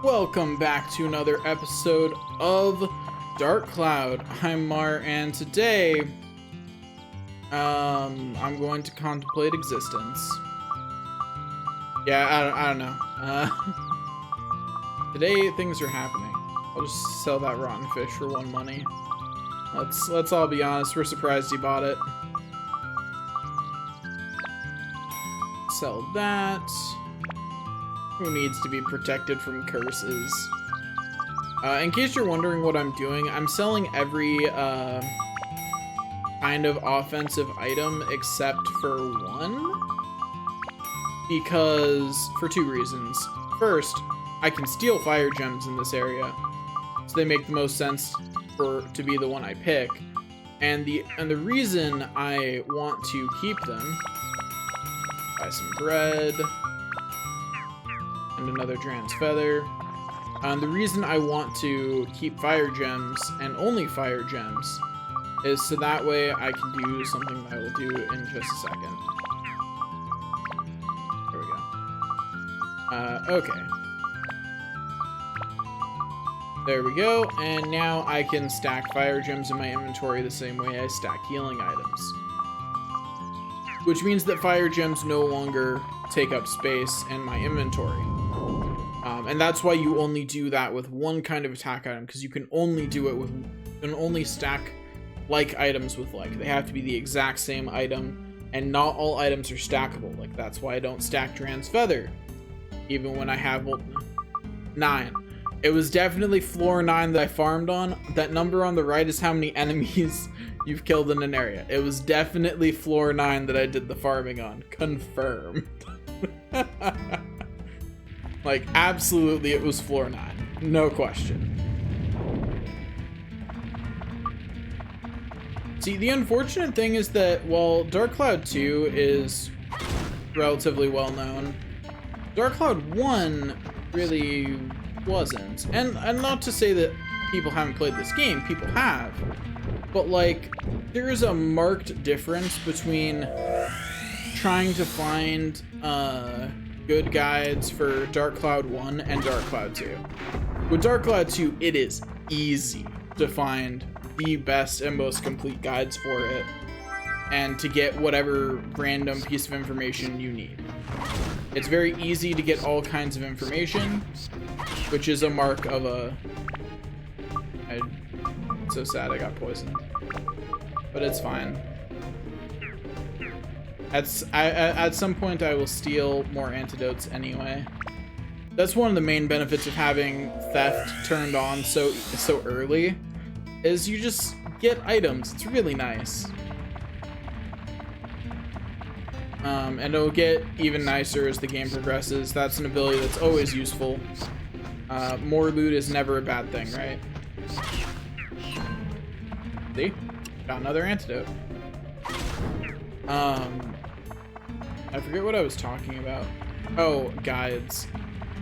Welcome back to another episode of Dark Cloud. I'm Mar, and today, I'm going to contemplate existence. Yeah, I don't know. Today things are happening. I'll just sell that rotten fish for 1 money. Let's all be honest. We're surprised he bought it. Sell that. Who needs to be protected from curses? In case you're wondering what I'm doing, I'm selling every kind of offensive item except for one. Because, for 2 reasons. First, I can steal fire gems in this area, so they make the most sense to be the one I pick. And the reason I want to keep them, buy some bread, and another Dran's feather. The reason I want to keep fire gems, and only fire gems, is so that way I can do something that I will do in just a second. There we go. Okay. There we go, and now I can stack fire gems in my inventory the same way I stack healing items. Which means that fire gems no longer take up space in my inventory. And that's why you only do that with one kind of attack item, because you can only do it with, you can only stack like items with like. They have to be the exact same item, and not all items are stackable. Like, that's why I don't stack Dran's feather, even when I have 9. It was definitely floor 9 that I farmed on. That number on the right is how many enemies you've killed in an area. It was definitely floor 9 that I did the farming on. Confirmed. Like, absolutely, it was floor 9. No question. See, the unfortunate thing is that while Dark Cloud 2 is relatively well known, Dark Cloud 1 really wasn't. And not to say that people haven't played this game, people have. But, like, there is a marked difference between trying to find, good guides for Dark Cloud 1 and Dark Cloud 2. With Dark Cloud 2, it is easy to find the best and most complete guides for it, and to get whatever random piece of information you need. It's very easy to get all kinds of information, which is a mark of a... It's so sad I got poisoned. But it's fine. At some point I will steal more antidotes anyway. That's one of the main benefits of having theft turned on so early, is you just get items. It's really nice. And it'll get even nicer as the game progresses. That's an ability that's always useful. More loot is never a bad thing, right? See? Got another antidote. I forget what I was talking about. Oh, guides.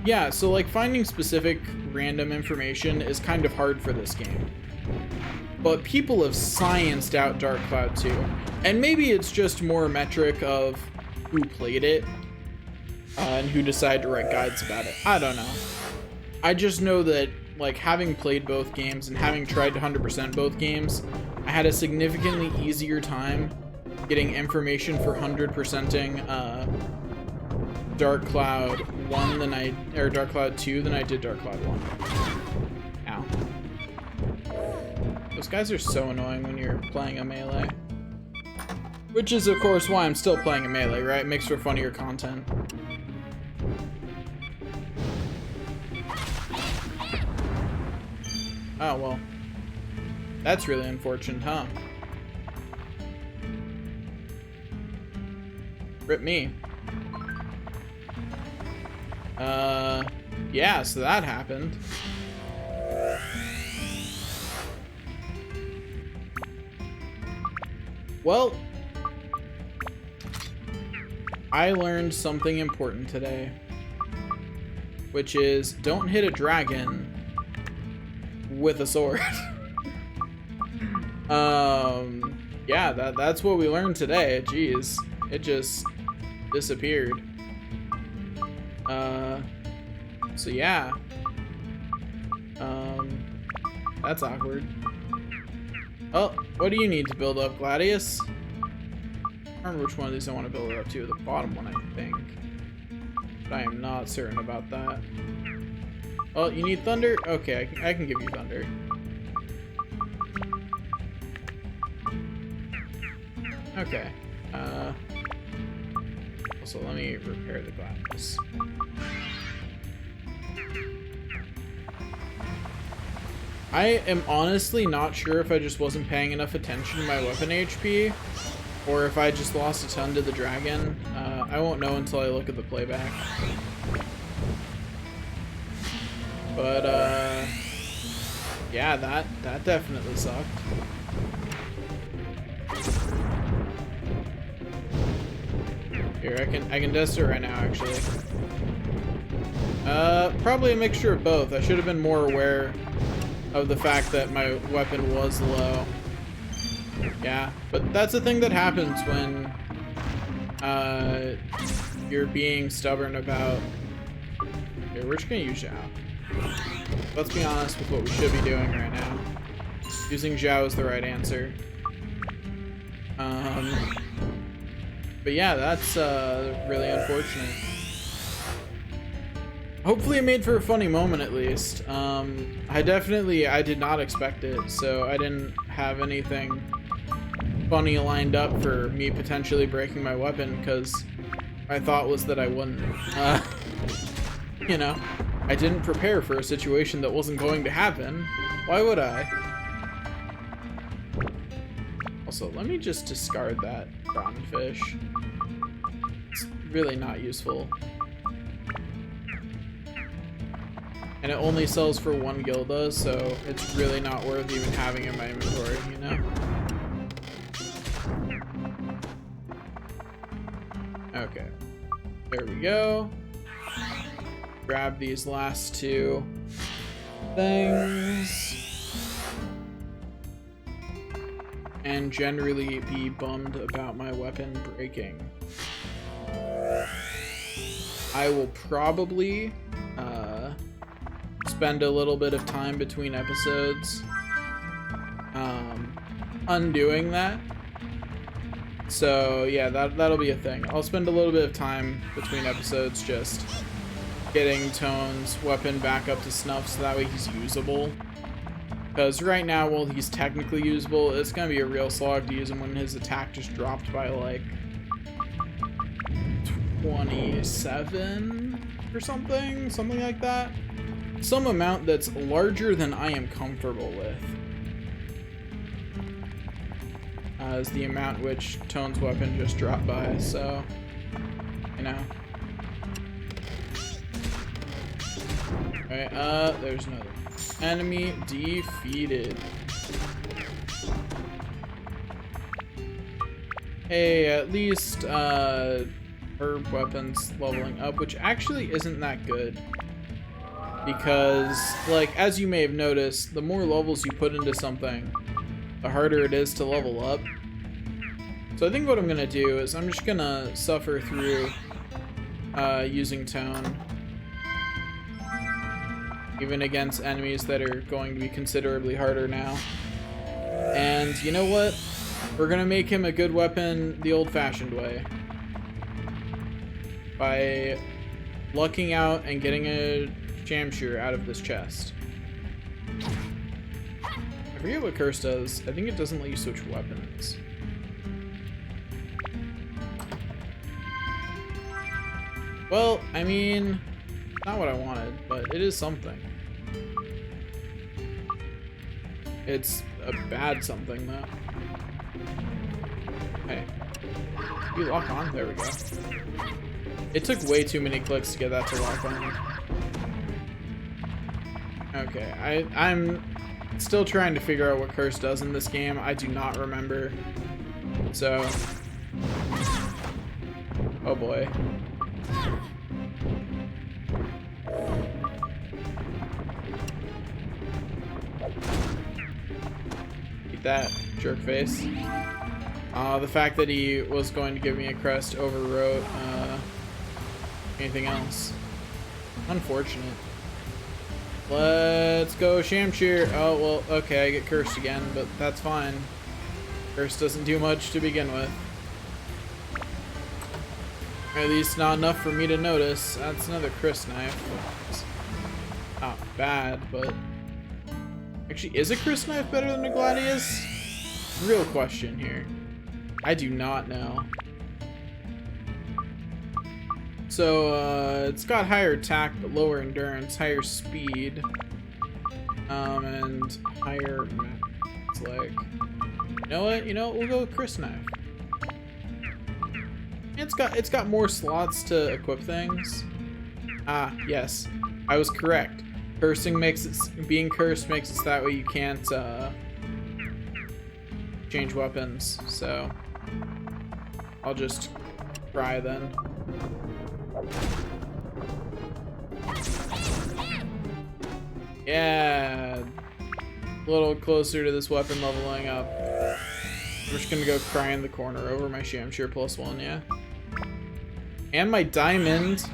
Yeah, so like finding specific random information is kind of hard for this game. But people have scienced out Dark Cloud 2. And maybe it's just more a metric of who played it and who decided to write guides about it. I don't know. I just know that, like, having played both games and having tried to 100% both games, I had a significantly easier time getting information for 100%ing Dark Cloud 1 than Dark Cloud 2 than I did Dark Cloud 1. Ow. Those guys are so annoying when you're playing a melee. Which is, of course, why I'm still playing a melee, right? It makes for funnier content. Oh, well. That's really unfortunate, huh? Rip me. Yeah, so that happened. Well, I learned something important today, which is don't hit a dragon with a sword. Yeah, that's what we learned today. Jeez, it just disappeared. So yeah, That's awkward. Oh, what do you need to build up, Gladius? I don't remember which one of these I want to build it up to. The bottom one, I think. But I am not certain about that. Oh, you need thunder? Okay, I can give you thunder. Okay. Also, let me repair the glass. I am honestly not sure if I just wasn't paying enough attention to my weapon HP, or if I just lost a ton to the dragon. I won't know until I look at the playback. But, yeah, that definitely sucked. Here, I can test it right now, actually. Probably a mixture of both. I should have been more aware of the fact that my weapon was low. Yeah, but that's a thing that happens when you're being stubborn about... Here, we're just gonna use Zhao. Let's be honest with what we should be doing right now. Using Zhao is the right answer. But yeah, that's really unfortunate. Hopefully it made for a funny moment at least. I did not expect it, so I didn't have anything funny lined up for me potentially breaking my weapon, because my thought was that I wouldn't. You know, I didn't prepare for a situation that wasn't going to happen. Why would I? Also, let me just discard that brown fish. It's really not useful. And it only sells for 1 gilda, so it's really not worth even having in my inventory, you know? Okay. There we go. Grab these last 2 things. And generally be bummed about my weapon breaking. I will probably spend a little bit of time between episodes undoing that. So yeah, that'll be a thing. I'll spend a little bit of time between episodes just getting Tone's weapon back up to snuff so that way he's usable. Because right now, while he's technically usable, it's going to be a real slog to use him when his attack just dropped by like 27 or something like that. Some amount that's larger than I am comfortable with. Is the amount which Tone's weapon just dropped by, so, you know. Alright, there's another enemy defeated. Hey, at least, herb weapons leveling up, which actually isn't that good. Because, like, as you may have noticed, the more levels you put into something, the harder it is to level up. So I think what I'm gonna do is I'm just gonna suffer through using Tone, even against enemies that are going to be considerably harder now. And you know what? We're gonna make him a good weapon the old-fashioned way. By lucking out and getting a Shamshir out of this chest. I forget what Curse does. I think it doesn't let you switch weapons. Well, I mean, not what I wanted, but it is something. It's a bad something, though. Hey. You lock on? There we go. It took way too many clicks to get that to lock on. Okay, I'm still trying to figure out what Curse does in this game. I do not remember. So... oh boy. Eat that, jerk face. The fact that he was going to give me a crest overwrote anything else. Unfortunate. Let's go Shamshir. Oh, well, okay, I get cursed again, but that's fine. Curse doesn't do much to begin with. Or at least not enough for me to notice. That's another Chris knife. It's not bad, but... Actually, is a Chris knife better than a Gladius? Real question here. I do not know. So, it's got higher attack, but lower endurance, higher speed, and higher max. It's like, you know what? We'll go with Chris knife. It's got more slots to equip things. Ah, yes, I was correct. Being cursed makes it so that way you can't change weapons. So I'll just try then. Yeah, a little closer to this weapon leveling up. We're just gonna go cry in the corner over my Shamshir +1, yeah. And my diamond.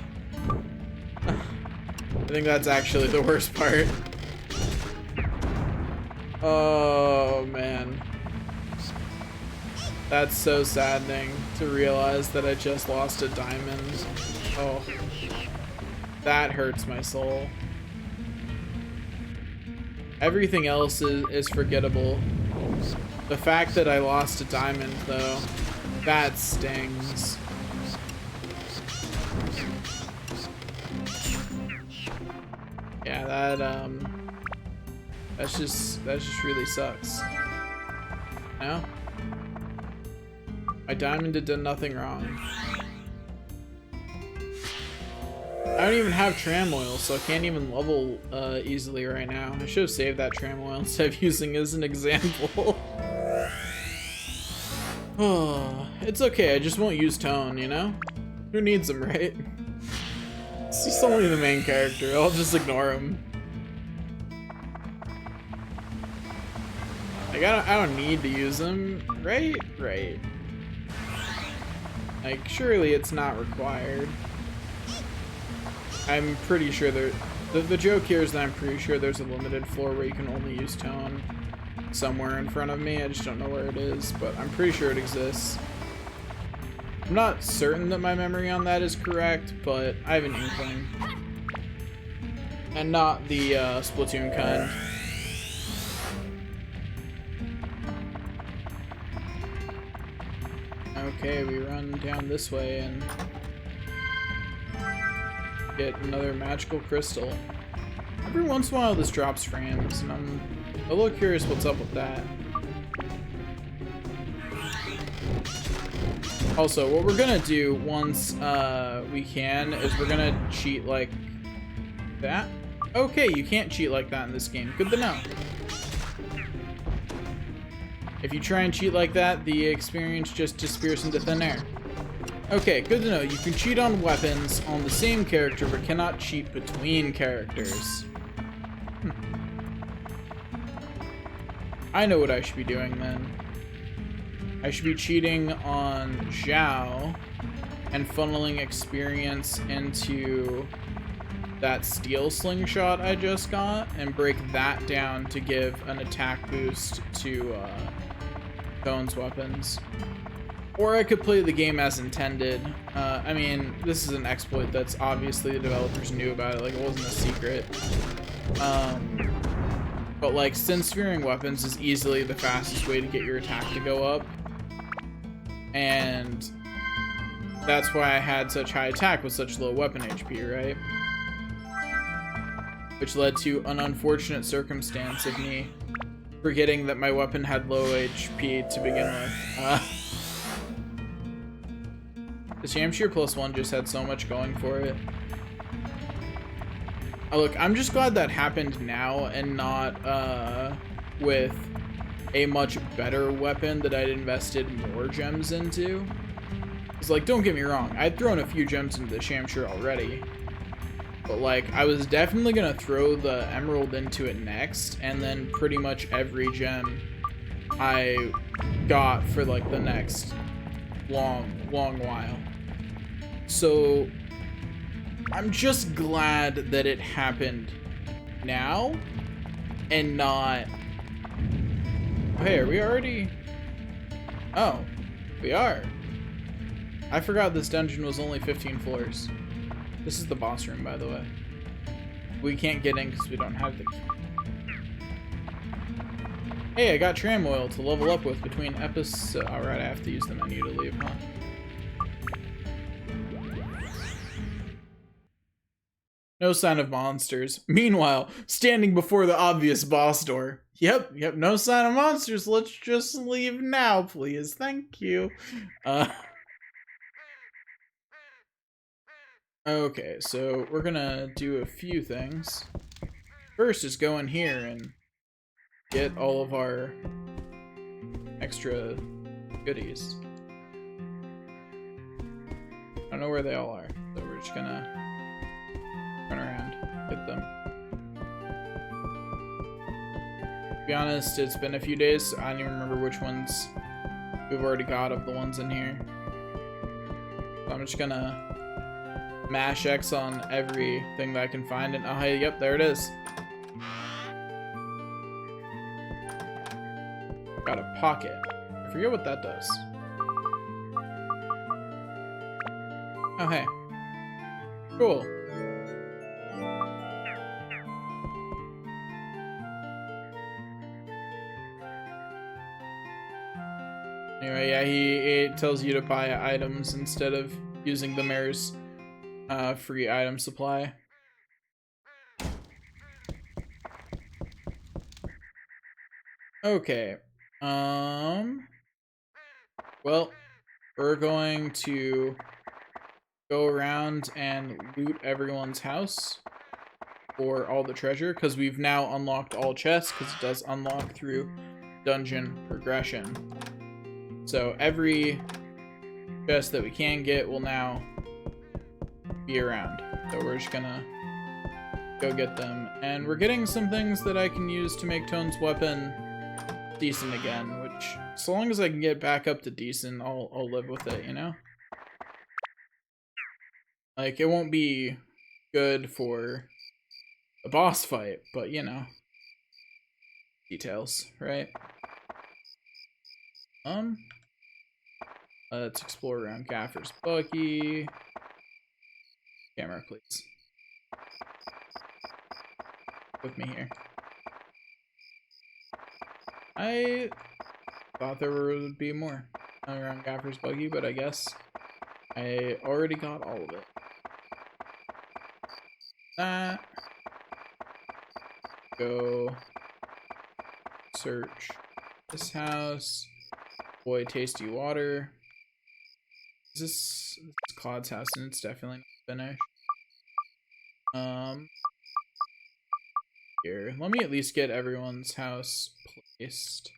I think that's actually the worst part. Oh man. That's so saddening to realize that I just lost a diamond. Oh. That hurts my soul. Everything else is forgettable. The fact that I lost a diamond, though, that stings. Yeah, that just really sucks. No? My diamond had done nothing wrong. I don't even have tram oil, so I can't even level easily right now. I should have saved that tram oil instead of using it as an example. Oh, it's okay, I just won't use Tone, you know? Who needs him, right? He's only the main character, I'll just ignore him. Like, I don't need to use him, right? Right. Like, surely it's not required. I'm pretty sure the joke here is that I'm pretty sure there's a limited floor where you can only use Tone somewhere in front of me. I just don't know where it is, but I'm pretty sure it exists. I'm not certain that my memory on that is correct, but I have an inkling. And not the Splatoon kind. Okay, we run down this way and get another magical crystal. Every once in a while this drops frames, and I'm a little curious what's up with that. Also, what we're gonna do once we can is we're gonna cheat like that. Okay, you can't cheat like that in this game. Good to know. If you try and cheat like that, the experience just disappears into thin air. Okay, good to know. You can cheat on weapons on the same character, but cannot cheat between characters. I know what I should be doing then. I should be cheating on Zhao and funneling experience into that steel slingshot I just got and break that down to give an attack boost to Tone's weapons. Or I could play the game as intended. I mean, this is an exploit that's obviously the developers knew about it, like it wasn't a secret. But like, since spearing weapons is easily the fastest way to get your attack to go up, and that's why I had such high attack with such low weapon HP, right? Which led to an unfortunate circumstance of me forgetting that my weapon had low HP to begin with. The Shamshir +1 just had so much going for it. Oh, look, I'm just glad that happened now and not with a much better weapon that I'd invested more gems into. It's like, don't get me wrong, I'd thrown a few gems into the Shamshir already. But like, I was definitely gonna throw the Emerald into it next, and then pretty much every gem I got for like the next long while. So I'm just glad that it happened now and not... Hey, are we already... Oh, we are. I forgot this dungeon was only 15 floors. This is the boss room, by the way. We can't get in because we don't have the key. Hey, I got tram oil to level up with between episodes. Alright, I have to use the menu to leave, huh? No sign of monsters. Meanwhile, standing before the obvious boss door. Yep, no sign of monsters. Let's just leave now, please. Thank you. Okay, so we're gonna do a few things. First is go in here and get all of our extra goodies. I don't know where they all are, so we're just gonna run around, get them. To be honest, it's been a few days, so I don't even remember which ones we've already got of the ones in here. So I'm just gonna mash X on everything that I can find, and oh hey, yep, there it is. Got a pocket. I forget what that does. Oh hey. Cool. Anyway, yeah, it tells you to buy items instead of using the mayor's free item supply. Okay. Well, we're going to go around and loot everyone's house for all the treasure, because we've now unlocked all chests, because it does unlock through dungeon progression. So every chest that we can get will now be around. So we're just gonna go get them. And we're getting some things that I can use to make Tone's weapon decent again, which, so long as I can get back up to decent, I'll live with it, you know? Like, it won't be good for a boss fight, but, you know, details, right? Let's explore around Gaffer's Buggy. Camera, please. With me here. I thought there would be more around Gaffer's Buggy, but I guess I already got all of it. That. Go search this house. Boy, tasty water. Is this Claude's house? And it's definitely not finished. Here, let me at least get everyone's house placed.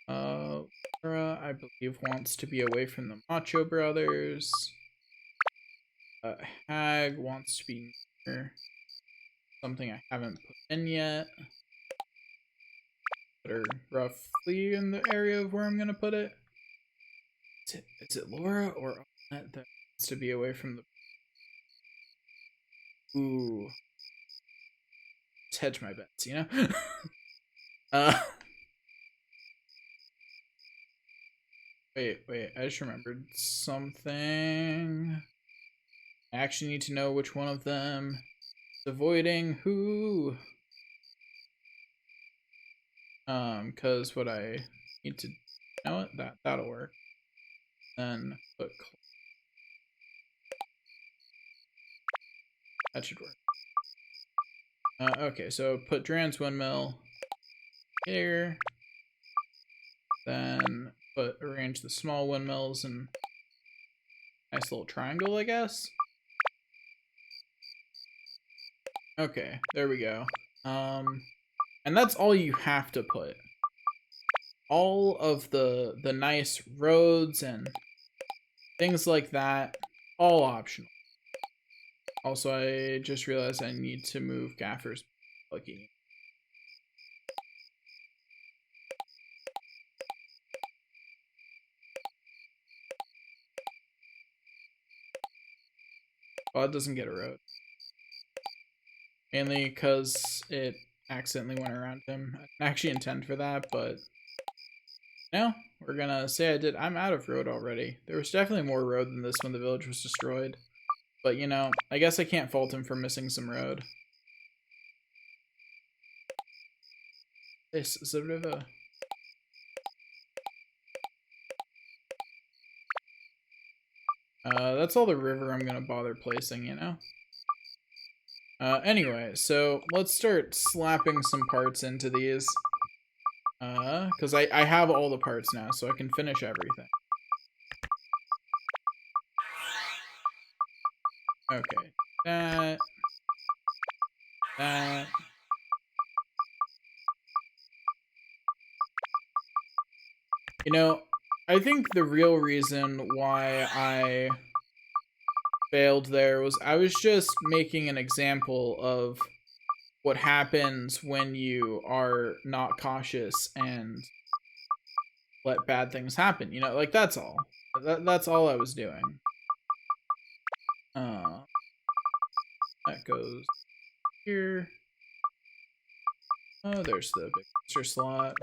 Laura, I believe, wants to be away from the Macho Brothers. Hag wants to be near something I haven't put in yet. Put her roughly in the area of where I'm gonna put it. Is it Laura or Annette that wants to be away from the... Ooh. Let's hedge my bets, you know? Wait, I just remembered something. I actually need to know which one of them is avoiding who. Cause what I need to, you know what, that'll work. Then put, that should work. Okay, so put Dran's windmill here. Then arrange the small windmills in nice little triangle, I guess. Okay, there we go. And that's all you have to put. All of the nice roads and things like that, all optional. Also, I just realized I need to move Gaffer's Buggy. Well, it doesn't get a road. Mainly because it accidentally went around him. I didn't actually intend for that, but no, we're gonna say I did. I'm out of road already. There was definitely more road than this when the village was destroyed. But, you know, I guess I can't fault him for missing some road. This is a river. That's all the river I'm gonna bother placing, you know? Anyway, so let's start slapping some parts into these. Because I have all the parts now, so I can finish everything. Okay, that. You know, I think the real reason why I failed there was I was just making an example of what happens when you are not cautious and let bad things happen. You know, like, that's all. That's all I was doing. That goes here. Oh, there's the big monster slot.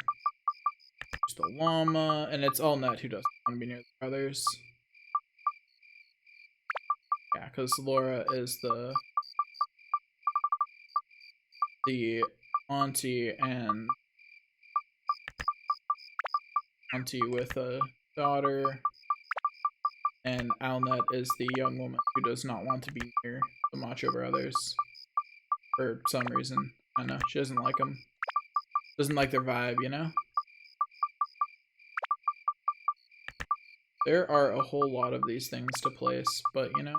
There's the llama, and it's Allnut who doesn't want to be near the brothers. Yeah, because Laura is the auntie and auntie with a daughter, and Allnut is the young woman who does not want to be near the Macho brothers for some reason. I don't know, she doesn't like them. Doesn't like their vibe, you know? There are a whole lot of these things to place, but, you know,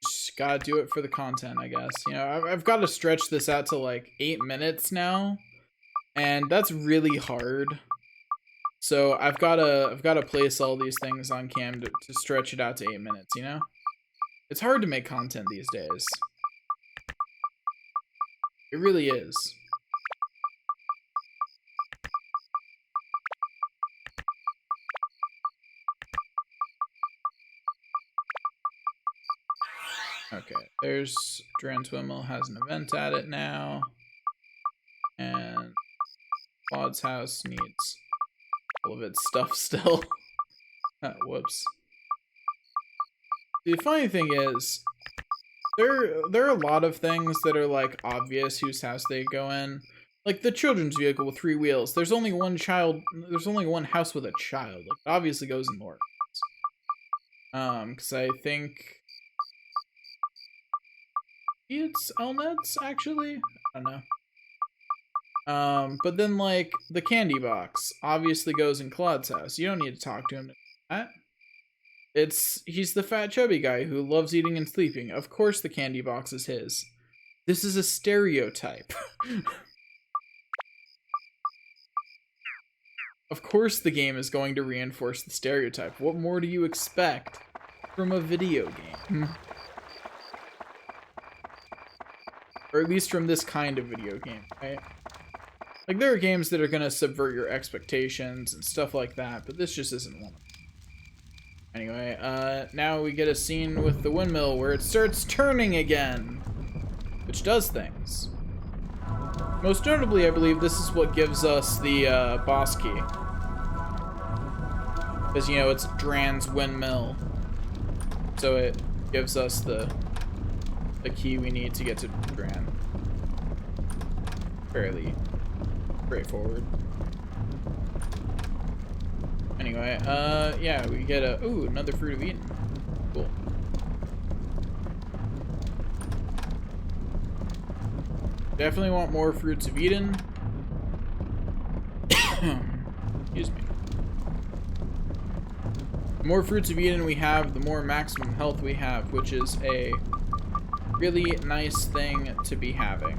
just gotta do it for the content, I guess. You know, I've got to stretch this out to like 8 minutes now, and that's really hard. So I've got to place all these things on cam to stretch it out to 8 minutes, you know? It's hard to make content these days. It really is. Okay, there's Drantwimel has an event at it now. And Claude's house needs all of its stuff still. Whoops. The funny thing is, there are a lot of things that are like obvious whose house they go in. Like the children's vehicle with 3 wheels. There's only one house with a child. Like, it obviously goes in Laura's. Because I think it's Allnut's, actually? I don't know. But then, like, the candy box obviously goes in Claude's house. You don't need to talk to him to do that. He's the fat chubby guy who loves eating and sleeping. Of course the candy box is his. This is a stereotype. Of course the game is going to reinforce the stereotype. What more do you expect from a video game? Or at least from this kind of video game, right? Like, there are games that are gonna subvert your expectations and stuff like that, but this just isn't one of them. Anyway, now we get a scene with the windmill where it starts turning again, which does things. Most notably, I believe this is what gives us the boss key. Because, you know, it's Dran's windmill. So it gives us the key we need to get to Dran. Fairly straightforward. Anyway, yeah, we get another Fruit of Eden. Cool. Definitely want more Fruits of Eden. Excuse me. The more Fruits of Eden we have, the more maximum health we have, which is a really nice thing to be having.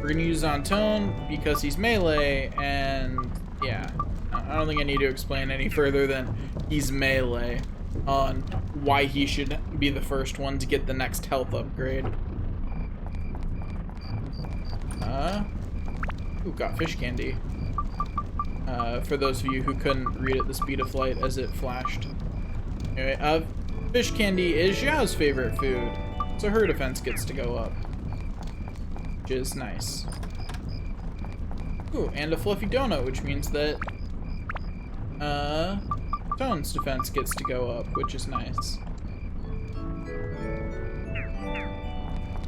We're gonna use Antone because he's melee, and yeah, I don't think I need to explain any further than he's melee on why he should be the first one to get the next health upgrade. Ooh, got fish candy. For those of you who couldn't read at the speed of light as it flashed. Anyway, fish candy is Xiao's favorite food. So her defense gets to go up, which is nice. Ooh, and a fluffy donut, which means that Tone's defense gets to go up, which is nice.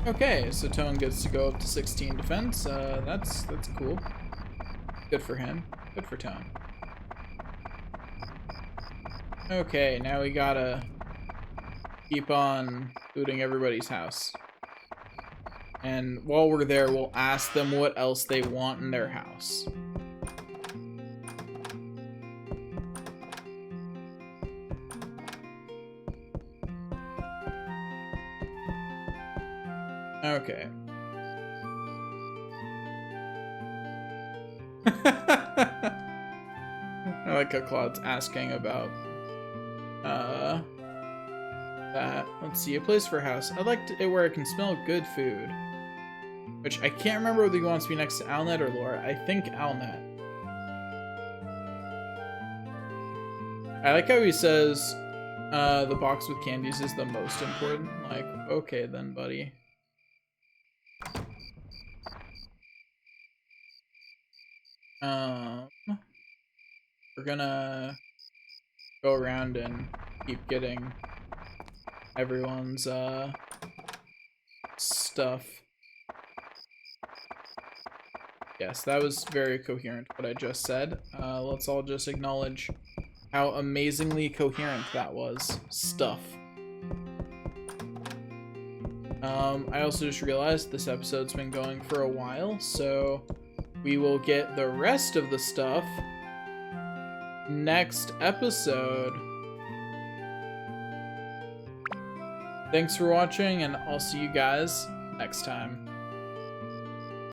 Okay, so Tone gets to go up to 16 defense. That's cool. Good for him. Good for Tone. Okay, now we gotta keep on looting everybody's house. And while we're there, we'll ask them what else they want in their house. Okay. I like how Claude's asking about that. Let's see, a place for a house. I'd like it where I can smell good food. Which I can't remember whether he wants to be next to Alnet or Laura. I think Alnet. I like how he says the box with candies is the most important. Like, okay then, buddy. We're gonna go around and keep getting everyone's stuff. Yes, that was very coherent what I just said. Let's all just acknowledge how amazingly coherent that was. Stuff. I also just realized this episode's been going for a while, so we will get the rest of the stuff next episode. Thanks for watching, and I'll see you guys next time.